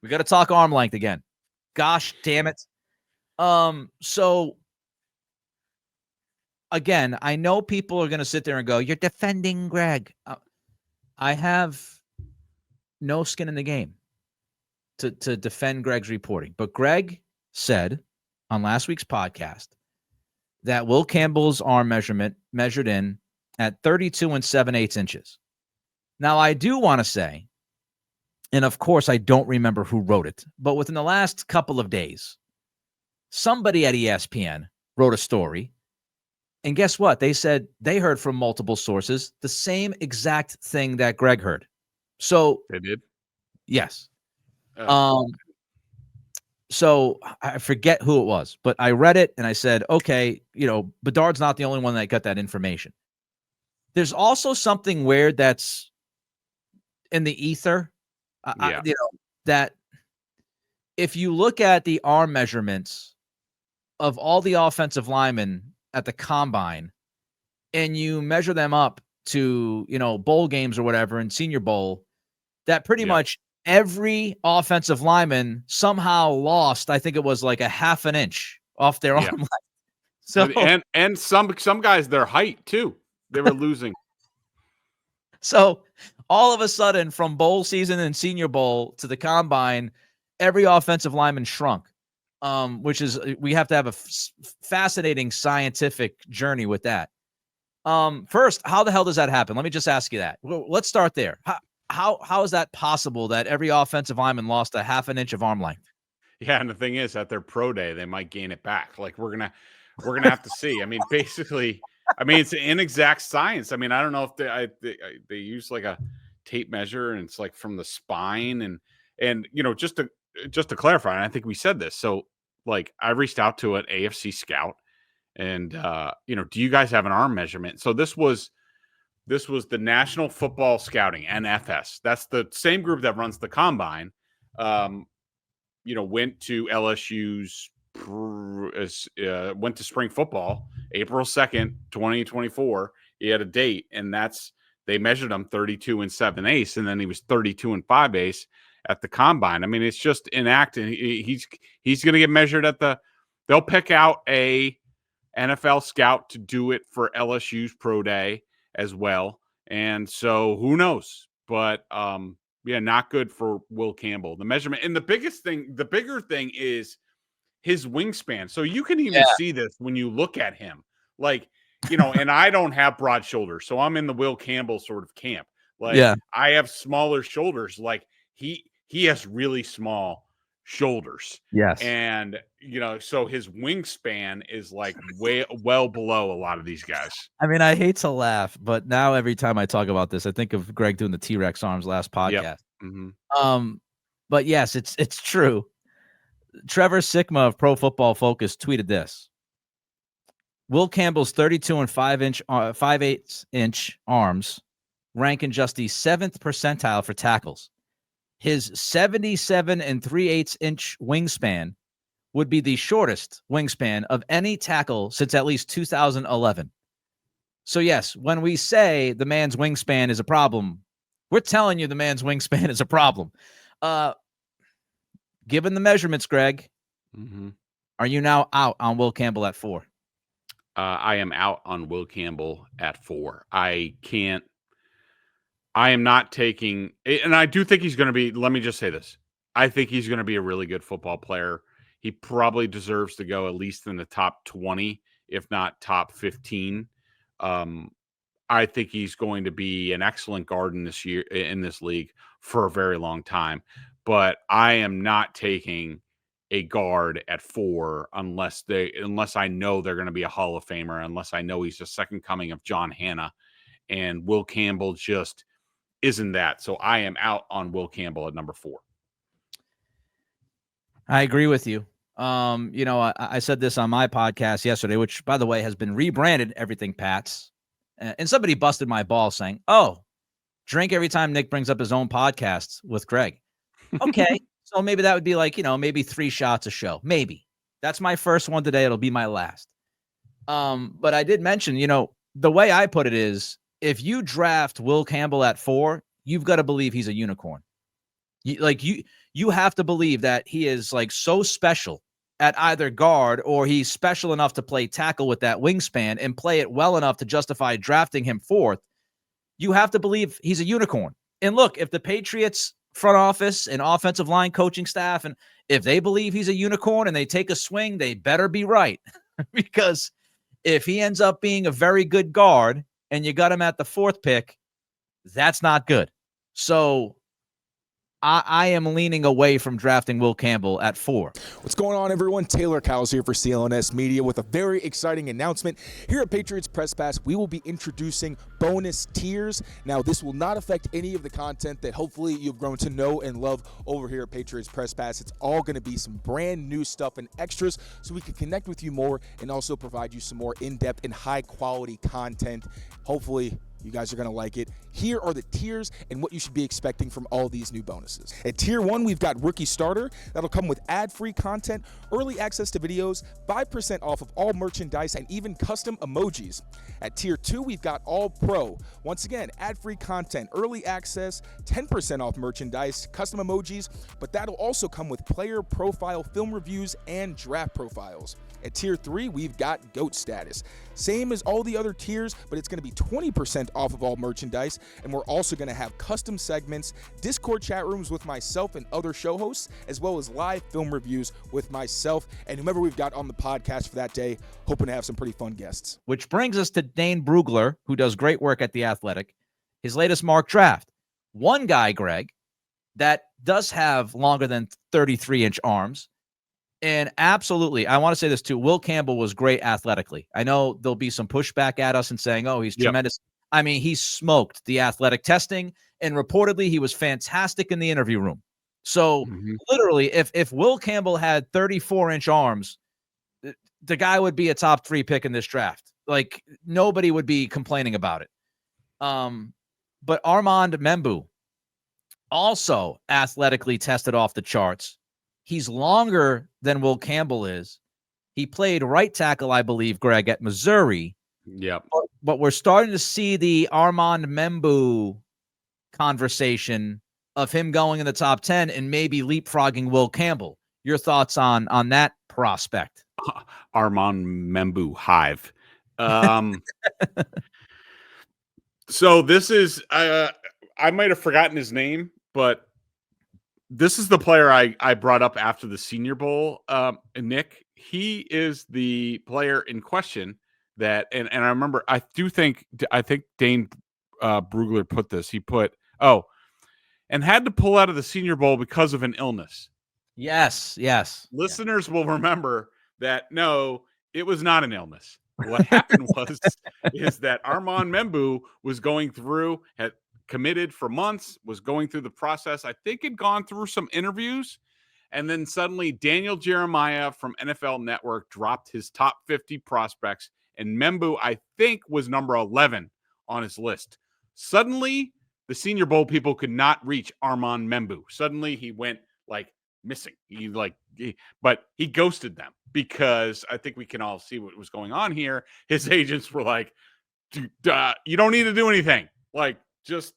we got to talk arm length again. Gosh damn it. So again, I know people are going to sit there and go, you're defending Greg. I have no skin in the game to defend Greg's reporting. But Greg said on last week's podcast that Will Campbell's arm measurement measured in at 32 7/8 inches. Now, I do want to say, and of course, I don't remember who wrote it, but within the last couple of days, somebody at ESPN wrote a story. And guess what? They said they heard from multiple sources the same exact thing that Greg heard. So they did? Yes. So I forget who it was, but I read it and I said, okay, Bedard's not the only one that got that information. There's also something weird that's in the ether. That if you look at the arm measurements of all the offensive linemen at the combine and you measure them up to, bowl games or whatever and Senior Bowl, that pretty much every offensive lineman somehow lost, I think it was like a half an inch off their arm length. So and some guys, their height too, they were losing. So all of a sudden, from bowl season and Senior Bowl to the combine, every offensive lineman shrunk. Which is, we have to have a fascinating scientific journey with that. First, how the hell does that happen? Let me just ask you that. Well, let's start there. How is that possible that every offensive lineman lost a half an inch of arm length? Yeah, and the thing is, at their pro day, they might gain it back. Like we're gonna have to see. I mean, basically, it's an inexact science. I mean, I don't know if they use like a tape measure and it's like from the spine and just to clarify, and I think we said this. So, like, I reached out to an AFC scout, and do you guys have an arm measurement? So this was the National Football Scouting, NFS. That's the same group that runs the combine. Went to LSU's went to spring football April 2nd, 2024. He had a date, and they measured him 32 7/8, and then he was 32 5/8 at the combine. I mean, it's just inactive. He's going to get measured they'll pick out a NFL scout to do it for LSU's pro day as well. And so who knows, but not good for Will Campbell, the measurement. And the bigger thing is his wingspan. So you can even see this when you look at him, like, and I don't have broad shoulders, so I'm in the Will Campbell sort of camp. Like, I have smaller shoulders. Like he has really small shoulders. Yes. And, so his wingspan is like well below a lot of these guys. I mean, I hate to laugh, but now every time I talk about this, I think of Greg doing the T-Rex arms last podcast. Yep. Mm-hmm. But yes, it's true. Trevor Sikma of Pro Football Focus tweeted this. Will Campbell's 32 5/8 inch arms rank in just the 7th percentile for tackles. His 77 3/8 inch wingspan would be the shortest wingspan of any tackle since at least 2011. So yes, when we say the man's wingspan is a problem, we're telling you the man's wingspan is a problem. Given the measurements, Greg, are you now out on Will Campbell at 4? I am out on Will Campbell at 4. I am not taking, and I do think he's going to be, let me just say this. I think he's going to be a really good football player. He probably deserves to go at least in the top 20, if not top 15. I think he's going to be an excellent guard in this league for a very long time. But I am not taking a guard at 4 unless I know they're going to be a Hall of Famer, unless I know he's the second coming of John Hanna, and Will Campbell just isn't that. So I am out on Will Campbell at number 4. I agree with you. I said this on my podcast yesterday, which, by the way, has been rebranded Everything Pats. And somebody busted my ball saying, "Oh, drink every time Nick brings up his own podcasts with Greg." Okay. So maybe that would be like, maybe 3 shots a show. Maybe. That's my first one today. It'll be my last. But I did mention, the way I put it is, if you draft Will Campbell at 4, you've got to believe he's a unicorn. You have to believe that he is like so special at either guard, or he's special enough to play tackle with that wingspan and play it well enough to justify drafting him 4th. You have to believe he's a unicorn. And look, if the Patriots front office and offensive line coaching staff, and if they believe he's a unicorn and they take a swing, they better be right. Because if he ends up being a very good guard and you got him at the 4th pick, that's not good. So I am leaning away from drafting Will Campbell at 4. What's going on, everyone? Taylor Cowles here for CLNS Media with a very exciting announcement. Here at Patriots Press Pass, we will be introducing bonus tiers. Now, this will not affect any of the content that hopefully you've grown to know and love over here at Patriots Press Pass. It's all going to be some brand new stuff and extras so we can connect with you more and also provide you some more in-depth and high-quality content. Hopefully, you guys are going to like it. Here are the tiers and what you should be expecting from all these new bonuses. At Tier 1, we've got Rookie Starter. That'll come with ad-free content, early access to videos, 5% off of all merchandise, and even custom emojis. At Tier 2, we've got All Pro. Once again, ad-free content, early access, 10% off merchandise, custom emojis, but that'll also come with player profile film reviews and draft profiles. At Tier 3, we've got GOAT status. Same as all the other tiers, but it's going to be 20% off of all merchandise, and we're also going to have custom segments, Discord chat rooms with myself and other show hosts, as well as live film reviews with myself and whomever we've got on the podcast for that day, hoping to have some pretty fun guests. Which brings us to Dane Brugler, who does great work at The Athletic, his latest mock draft. One guy, Greg, that does have longer than 33-inch arms. And absolutely, I want to say this too, Will Campbell was great athletically. I know there'll be some pushback at us and saying, oh, he's tremendous. I mean, he smoked the athletic testing, and reportedly he was fantastic in the interview room. So literally, if Will Campbell had 34-inch arms, the guy would be a top 3 pick in this draft. Like, nobody would be complaining about it. But Armand Membou, also athletically tested off the charts. He's longer than Will Campbell is. He played right tackle, I believe, Greg, at Missouri. Yep. But we're starting to see the Armand Membou conversation of him going in the top 10 and maybe leapfrogging Will Campbell. Your thoughts on that prospect? Armand Membou hive. So this is, I might have forgotten his name, but this is the player I brought up after the Senior Bowl, Nick. He is the player in question that, and I remember, I think Dane Brugler put this. He put, and had to pull out of the Senior Bowl because of an illness. Yes. Listeners will remember that, no, it was not an illness. What happened is that Armand Membou was going through, had committed for months, was going through the process. I think had gone through some interviews, and then suddenly Daniel Jeremiah from NFL Network dropped his top 50 prospects, and Membou, I think, was number 11 on his list. Suddenly, the Senior Bowl people could not reach Armand Membou. Suddenly, he went like missing. But he ghosted them because I think we can all see what was going on here. His agents were like, "Dude, you don't need to do anything. Just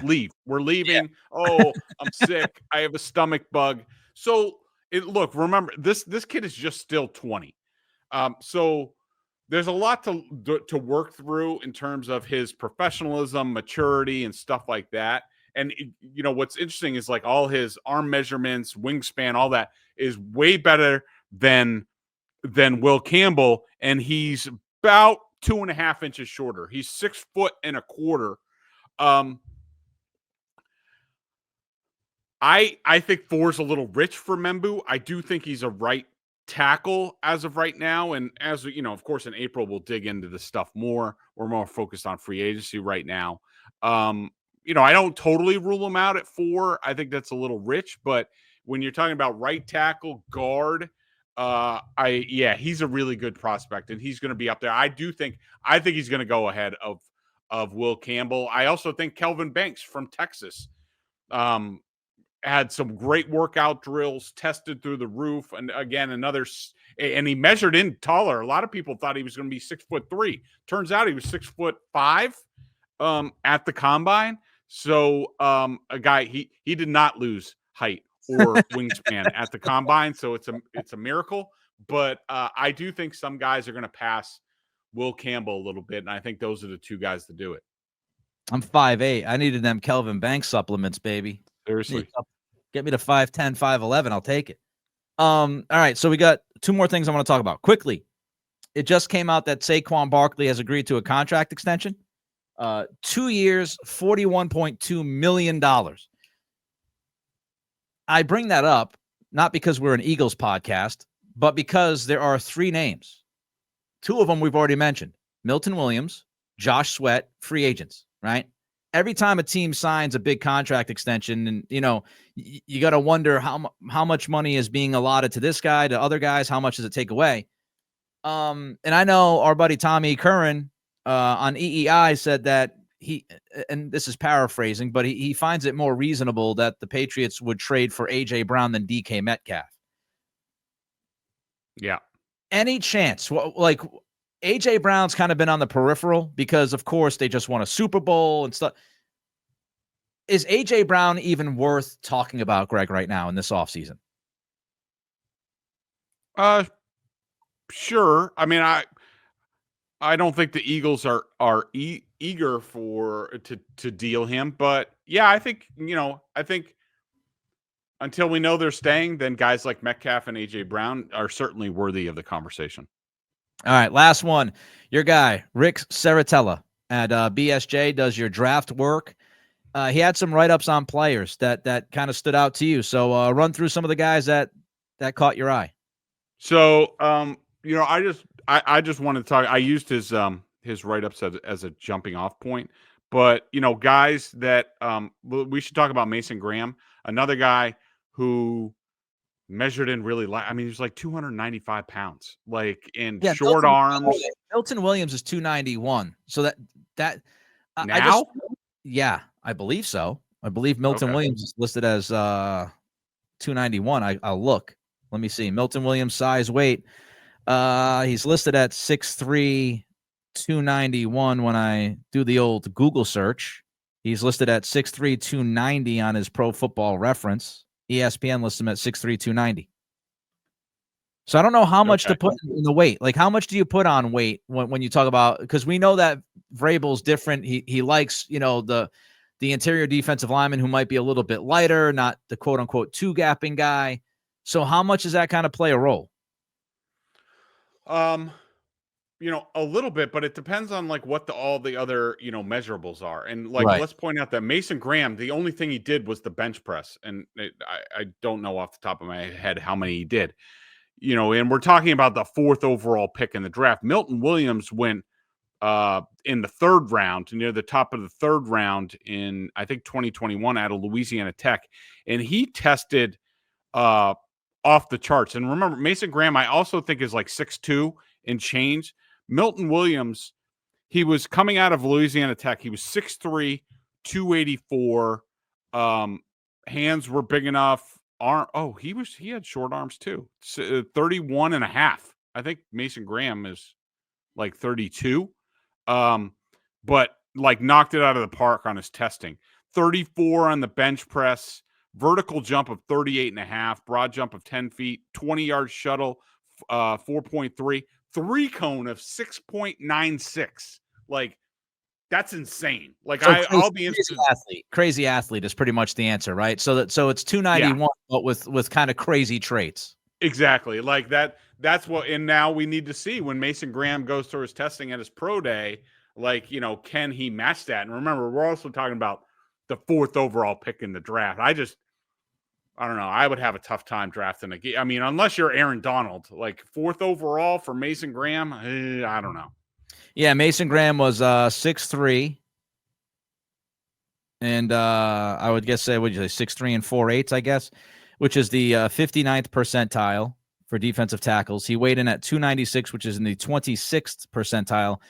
leave. We're leaving. Yeah. Oh, I'm sick. I have a stomach bug." So look, remember, this kid is just still 20. So there's a lot to work through in terms of his professionalism, maturity, and stuff like that. And what's interesting is like all his arm measurements, wingspan, all that is way better than Will Campbell, and he's about 2.5 inches shorter. He's 6'125". I think 4's a little rich for Membou. I do think he's a right tackle as of right now. And as you know, of course, in April, we'll dig into this stuff more. We're more focused on free agency right now. I don't totally rule him out at 4. I think that's a little rich, but when you're talking about right tackle, guard, he's a really good prospect, and he's going to be up there. I think he's going to go ahead of Will Campbell. I also think Kelvin Banks from Texas had some great workout drills, tested through the roof, and again and he measured in taller. A lot of people thought he was going to be 6'3". Turns out he was 6'5" at the combine. So a guy he did not lose height or wingspan at the combine, so it's a miracle. But I do think some guys are going to pass Will Campbell a little bit, and I think those are the two guys to do it. I'm 5'8". I needed them Kelvin Banks supplements, baby. Seriously. Get me to 5'10", 5'11". I'll take it. All right, so we got two more things I want to talk about quickly. It just came out that Saquon Barkley has agreed to a contract extension. 2 years, $41.2 million. I bring that up not because we're an Eagles podcast, but because there are 3 names. 2 of them we've already mentioned. Milton Williams, Josh Sweat, free agents, right? Every time a team signs a big contract extension, and you got to wonder how much money is being allotted to this guy, to other guys, how much does it take away? And I know our buddy Tommy Curran on EEI said that and this is paraphrasing, but he finds it more reasonable that the Patriots would trade for A.J. Brown than DK Metcalf. Yeah. Any chance? Like, A.J. Brown's kind of been on the peripheral because, of course, they just won a Super Bowl and stuff. Is A.J. Brown even worth talking about, Greg, right now in this offseason? Sure. I mean, I don't think the Eagles are eager to deal him, but yeah, I think until we know they're staying, then guys like Metcalf and A.J. Brown are certainly worthy of the conversation. All right, last one. Your guy, Ric Serritella at BSJ, does your draft work. He had some write-ups on players that kind of stood out to you. So run through some of the guys that caught your eye. So, I just wanted to talk. I used his write-ups as a jumping off point, but guys that we should talk about. Mason Graham, another guy who measured in really light. I mean, he was like 295 pounds, like in short arms. Milton Williams is 291. So that now, I believe so. I believe Milton Williams is listed as 291. I'll look. Let me see. Milton Williams size, weight. He's listed at 6'3", 291 when I do the old Google search. He's listed at 6'3", 290 on his Pro Football Reference. ESPN lists him at 6'3", 290. So I don't know how much to put in the weight. Like, how much do you put on weight when you talk about, because we know that Vrabel's different. He likes, the interior defensive lineman who might be a little bit lighter, not the quote unquote 2-gapping guy. So how much does that kind of play a role? A little bit, but it depends on like what all the other, measurables are. And let's point out that Mason Graham, the only thing he did was the bench press. And I don't know off the top of my head how many he did, and we're talking about the 4th overall pick in the draft. Milton Williams went in the 3rd round, near the top of the 3rd round in, I think, 2021 out of Louisiana Tech. And he tested off the charts. And remember, Mason Graham, I also think is like 6'2" and change. Milton Williams, he was coming out of Louisiana Tech. He was 6'3", 284. Hands were big enough. He had short arms too. 31 and a half. I think Mason Graham is like 32. But like knocked it out of the park on his testing. 34 on the bench press. Vertical jump of 38 and a half, broad jump of 10 feet, 20-yard shuttle, 4.3, 3-cone of 6.96. Like, that's insane. Like, so I'll be interested. Crazy athlete is pretty much the answer, right? So it's 291, but with kind of crazy traits. Exactly. Like that's what, and now we need to see when Mason Graham goes through his testing at his pro day, like, can he match that? And remember, we're also talking about the 4th overall pick in the draft. I don't know. I would have a tough time drafting I mean, unless you're Aaron Donald, like 4th overall for Mason Graham. I don't know. Yeah. Mason Graham was 6'3". And I would guess, would you say 6'3" and 4/8", I guess, which is the 59th percentile for defensive tackles. He weighed in at 296, which is in the 26th percentile.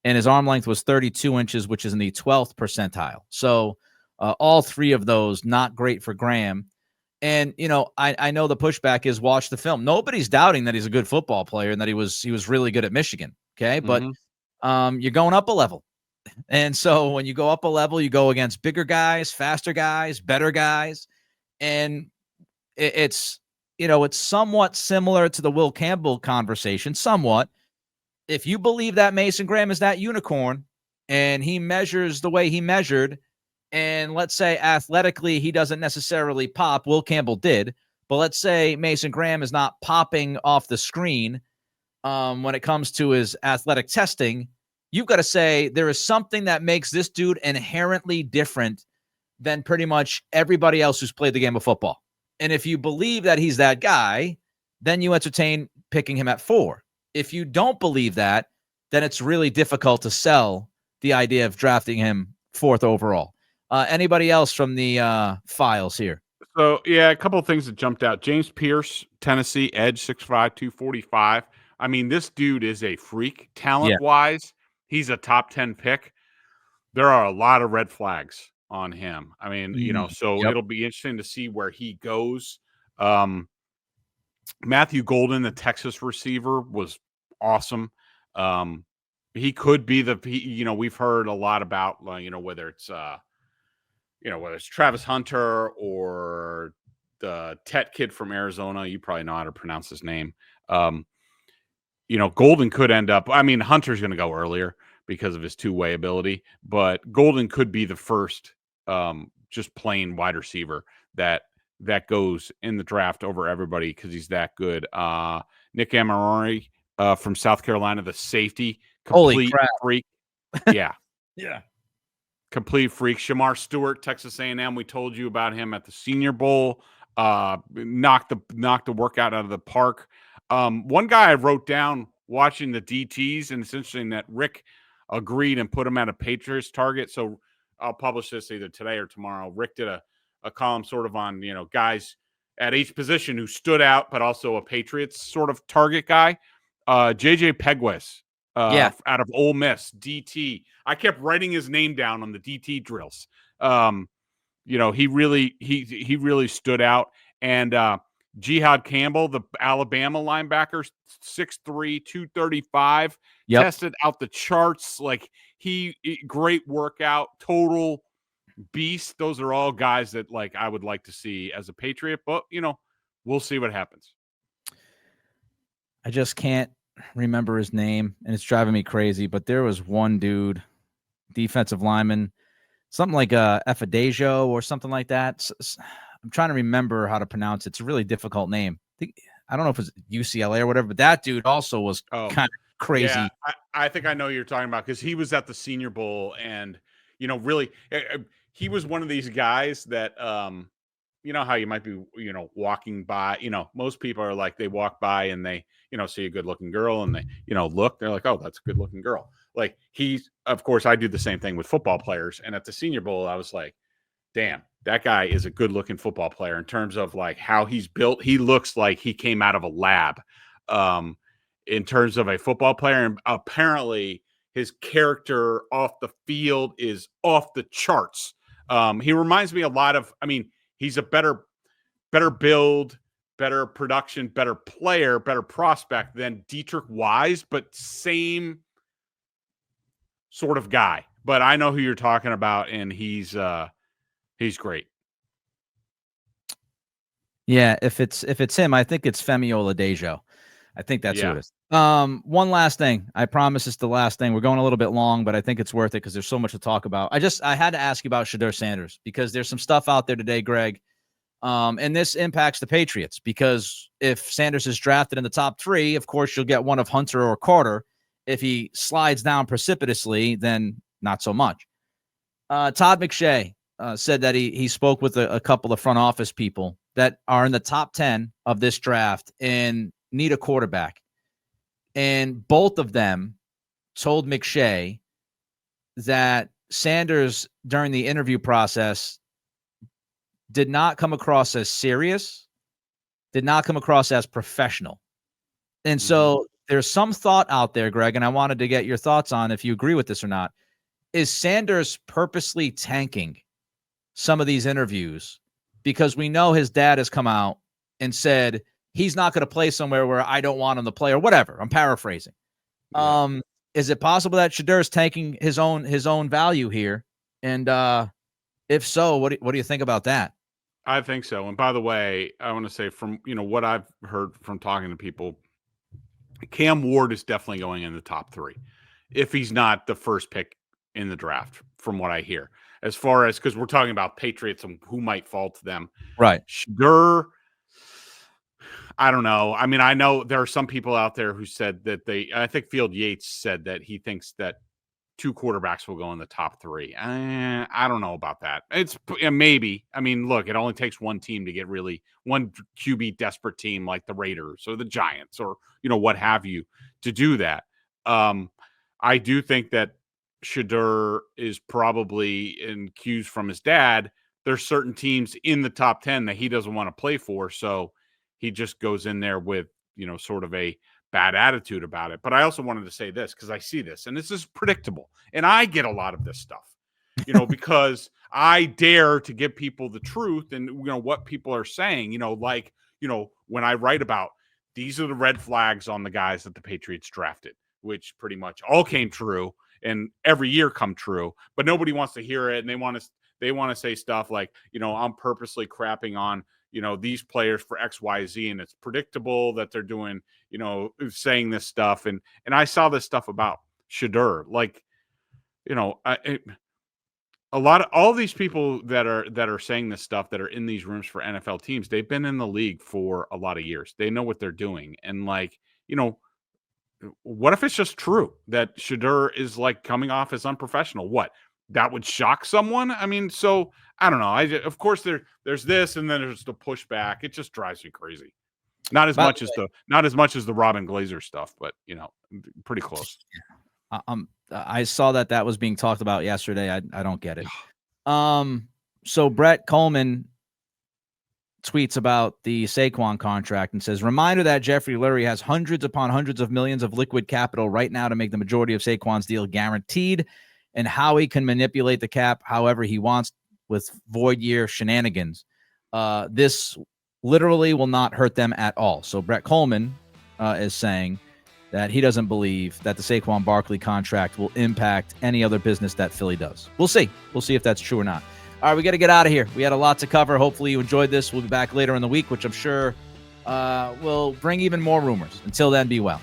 And his arm length was 32 inches, which is in the 12th percentile. So all 3 of those, not great for Graham. And, I know the pushback is watch the film. Nobody's doubting that he's a good football player and that he was really good at Michigan. Okay. But you're going up a level. And so when you go up a level, you go against bigger guys, faster guys, better guys. And it's somewhat similar to the Will Campbell conversation, somewhat. If you believe that Mason Graham is that unicorn and he measures the way he measured, and let's say athletically he doesn't necessarily pop, Will Campbell did, but let's say Mason Graham is not popping off the screen when it comes to his athletic testing, you've got to say there is something that makes this dude inherently different than pretty much everybody else who's played the game of football. And if you believe that he's that guy, then you entertain picking him at 4. If you don't believe that, then it's really difficult to sell the idea of drafting him 4th overall. Anybody else from the files here? So, yeah, a couple of things that jumped out. James Pierce, Tennessee, edge, 6'5", 245. I mean, this dude is a freak. Talent-wise, he's a top 10 pick. There are a lot of red flags on him. I mean, It'll be interesting to see where he goes. Matthew Golden, the Texas receiver, was awesome. He could be we've heard a lot about, whether it's Travis Hunter or the Tet kid from Arizona. You probably know how to pronounce his name. Golden could end up, I mean, Hunter's going to go earlier because of his two-way ability, but Golden could be the first just plain wide receiver that goes in the draft over everybody because he's that good. Nick Amarori from South Carolina, the safety, complete freak. Yeah. Yeah. Complete freak. Shamar Stewart, Texas A&M. We told you about him at the Senior Bowl. Knocked the workout out of the park. One guy I wrote down watching the DTs, and it's interesting that Rick agreed and put him at a Patriots target. So I'll publish this either today or tomorrow. Rick did a column sort of on, guys at each position who stood out, but also a Patriots sort of target guy. JJ Pegues, out of Ole Miss, DT. I kept writing his name down on the DT drills. He really stood out. And Jihad Campbell, the Alabama linebacker, 6'3", 235, tested out the charts. Like great workout, total beast. Those are all guys that I would like to see as a Patriot, but we'll see what happens. I just can't remember his name, and it's driving me crazy, but there was one dude, defensive lineman, something like Effidajo or something like that. I'm trying to remember how to pronounce it. It's a really difficult name. I don't know if it's UCLA or whatever, but that dude also was kind of crazy. Yeah, I think I know what you're talking about because he was at the Senior Bowl, and really, he was one of these guys that how you might be walking by. Most people are like, they walk by and they see a good looking girl and they look, they're like, oh, that's a good looking girl. Like of course I do the same thing with football players, and at the Senior Bowl I was like, damn, that guy is a good looking football player in terms of how he's built. He looks like he came out of a lab in terms of a football player. And apparently his character off the field is off the charts. He reminds me a lot of, he's a better build, better production, better player, better prospect than Dietrich Wise, but same sort of guy. But I know who you're talking about, and he's great. Yeah, if it's him, I think it's Femi Oladejo. I think that's who it is. One last thing. I promise it's the last thing. We're going a little bit long, but I think it's worth it because there's so much to talk about. I had to ask you about Shedeur Sanders because there's some stuff out there today, Greg, And this impacts the Patriots because if Sanders is drafted in the top 3, of course, you'll get one of Hunter or Carter. If he slides down precipitously, then not so much. Todd McShay said that he spoke with a couple of front office people that are in the top 10 of this draft and need a quarterback. And both of them told McShay that Sanders, during the interview process, did not come across as serious, did not come across as professional. And so there's some thought out there, Greg, and I wanted to get your thoughts on if you agree with this or not. Is Sanders purposely tanking some of these interviews because we know his dad has come out and said he's not going to play somewhere where I don't want him to play or whatever? I'm paraphrasing. Yeah. Is it possible that Shedeur is tanking his own value here? And if so, what do you think about that? I think so. And by the way, I want to say from what I've heard from talking to people, Cam Ward is definitely going in the top 3 if he's not the first pick in the draft, from what I hear. As far as, because we're talking about Patriots and who might fall to them. Right. Shedeur, I don't know. I mean, I know there are some people out there who said that I think Field Yates said that he thinks that 2 quarterbacks will go in the top 3. I don't know about that. It's maybe. I mean, look, it only takes one team to get one QB desperate team like the Raiders or the Giants or, what have you to do that. I do think that Shedeur is probably in cues from his dad. There's certain teams in the top 10 that he doesn't want to play for. So he just goes in there with, sort of a bad attitude about it. But I also wanted to say this because I see this, and this is predictable. And I get a lot of this stuff, because I dare to give people the truth and, what people are saying, when I write about these are the red flags on the guys that the Patriots drafted, which pretty much all came true and every year come true, but nobody wants to hear it. And they want to say stuff like, I'm purposely crapping on, these players for X, Y, Z, and it's predictable that they're doing, saying this stuff. And I saw this stuff about Shedeur, all these people that are saying this stuff that are in these rooms for NFL teams, they've been in the league for a lot of years. They know what they're doing. And what if it's just true that Shedeur is coming off as unprofessional? What? That would shock someone? I mean, so I don't know. Of course there's this, and then there's the pushback. It just drives me crazy. Not as much as the Robin Glazer stuff, but pretty close. I saw that was being talked about yesterday. I don't get it. So Brett Coleman tweets about the Saquon contract and says, reminder that Jeffrey Lurie has hundreds upon hundreds of millions of liquid capital right now to make the majority of Saquon's deal guaranteed, and how he can manipulate the cap however he wants with void year shenanigans. This literally will not hurt them at all. So Brett Coleman is saying that he doesn't believe that the Saquon Barkley contract will impact any other business that Philly does. We'll see. We'll see if that's true or not. All right, we got to get out of here. We had a lot to cover. Hopefully you enjoyed this. We'll be back later in the week, which I'm sure will bring even more rumors. Until then, be well.